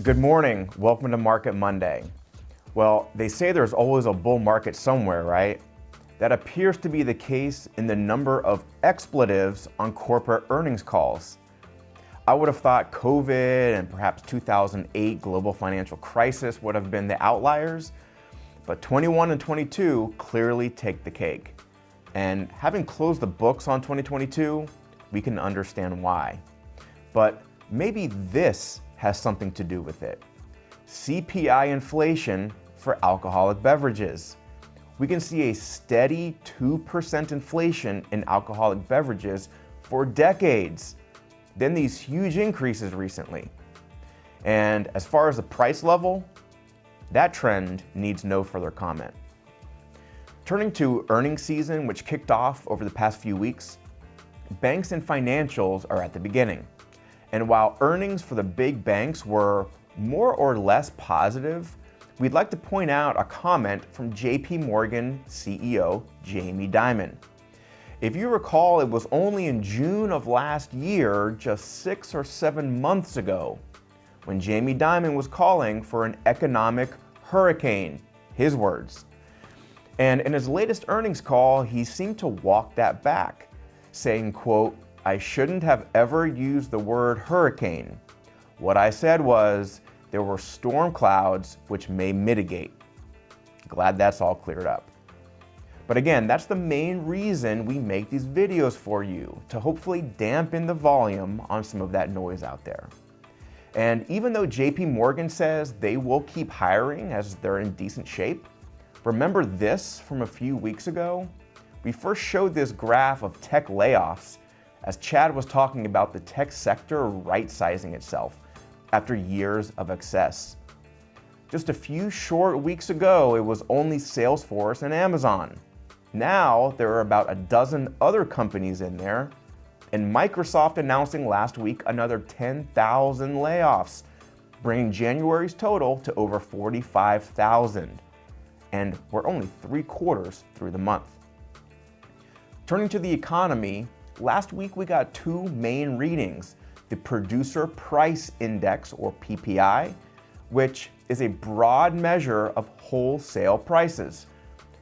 Good morning. Welcome to Market Monday. Well, they say there's always a bull market somewhere, right? That appears to be the case in the number of expletives on corporate earnings calls. I would have thought COVID and perhaps 2008 global financial crisis would have been the outliers, but 21 and 22 clearly take the cake. And having closed the books on 2022, we can understand why. But maybe this has something to do with it. CPI inflation for alcoholic beverages. We can see a steady 2% inflation in alcoholic beverages for decades. Then these huge increases recently. And as far as the price level, that trend needs no further comment. Turning to earnings season, which kicked off over the past few weeks, banks and financials are at the beginning. And while earnings for the big banks were more or less positive, we'd like to point out a comment from JP Morgan CEO Jamie Dimon. If you recall, it was only in June of last year, just 6 or 7 months ago, when Jamie Dimon was calling for an economic hurricane, his words. And in his latest earnings call, he seemed to walk that back, saying, quote, "I shouldn't have ever used the word hurricane. What I said was there were storm clouds which may mitigate." Glad that's all cleared up. But again, that's the main reason we make these videos for you, to hopefully dampen the volume on some of that noise out there. And even though JP Morgan says they will keep hiring as they're in decent shape, remember this from a few weeks ago? We first showed this graph of tech layoffs as Chad was talking about the tech sector right-sizing itself after years of excess. Just a few short weeks ago, it was only Salesforce and Amazon. Now, there are about a dozen other companies in there, and Microsoft announcing last week another 10,000 layoffs, bringing January's total to over 45,000. And we're only 3/4 through the month. Turning to the economy, last week we got two main readings: the Producer Price Index, or PPI, which is a broad measure of wholesale prices.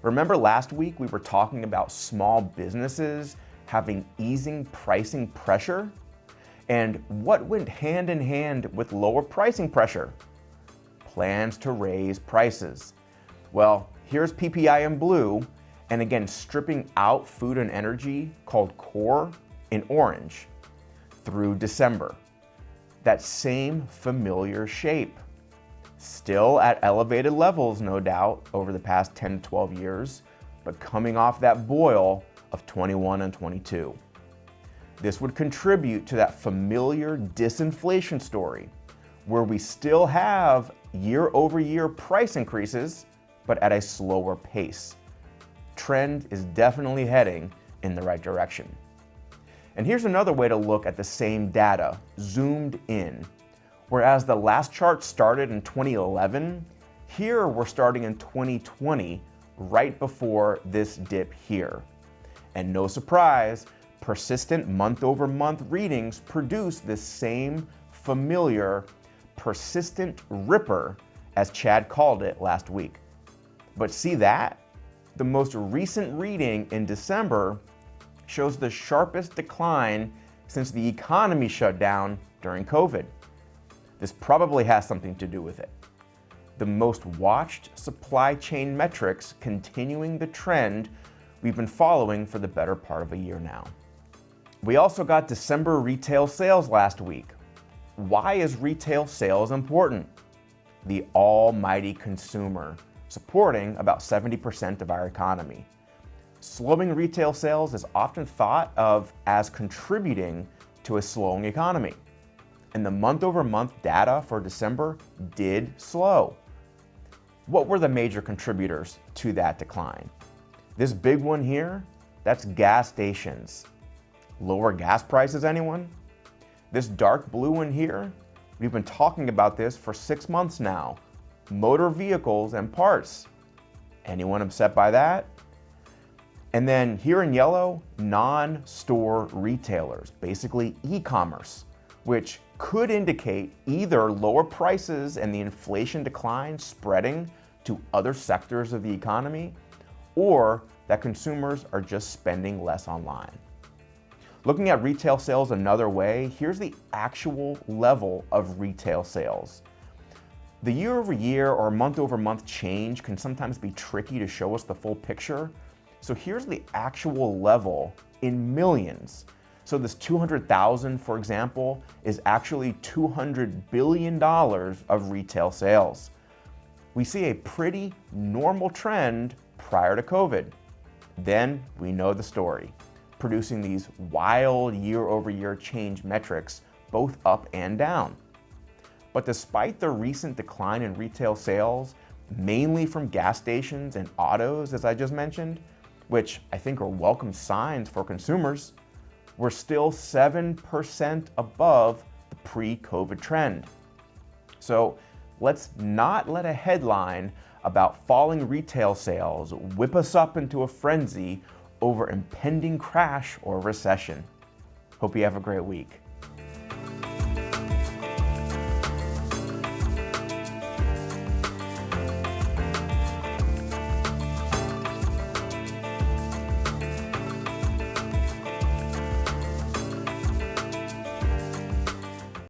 Remember last week we were talking about small businesses having easing pricing pressure? And what went hand in hand with lower pricing pressure? Plans to raise prices. Well, here's PPI in blue, and again, stripping out food and energy, called core, in orange, through December. That same familiar shape. Still at elevated levels, no doubt, over the past 10 to 12 years, but coming off that boil of 21 and 22. This would contribute to that familiar disinflation story, where we still have year-over-year price increases, but at a slower pace. Trend is definitely heading in the right direction. And here's another way to look at the same data, zoomed in. Whereas the last chart started in 2011, here we're starting in 2020, right before this dip here. And no surprise, persistent month-over-month readings produce this same familiar, persistent ripper, as Chad called it last week. But see that? The most recent reading in December shows the sharpest decline since the economy shut down during COVID. This probably has something to do with it. The most watched supply chain metrics continuing the trend we've been following for the better part of a year now. We also got December retail sales last week. Why is retail sales important? The almighty consumer, supporting about 70% of our economy. Slowing retail sales is often thought of as contributing to a slowing economy. And the month-over-month data for December did slow. What were the major contributors to that decline? This big one here, that's gas stations. Lower gas prices, anyone? This dark blue one here, we've been talking about this for 6 months now. Motor vehicles and parts. Anyone upset by that? And then here in yellow, non-store retailers, basically e-commerce. which could indicate either lower prices and the inflation decline spreading to other sectors of the economy, or that consumers are just spending less online. Looking at retail sales another way, here's the actual level of retail sales. The year-over-year or month-over-month change can sometimes be tricky to show us the full picture. So here's the actual level in millions. So this 200,000, for example, is actually $200 billion of retail sales. We see a pretty normal trend prior to COVID. Then we know the story, producing these wild year-over-year change metrics, both up and down. But despite the recent decline in retail sales, mainly from gas stations and autos, as I just mentioned, which I think are welcome signs for consumers, we're still 7% above the pre-COVID trend. So let's not let a headline about falling retail sales whip us up into a frenzy over impending crash or recession. Hope you have a great week.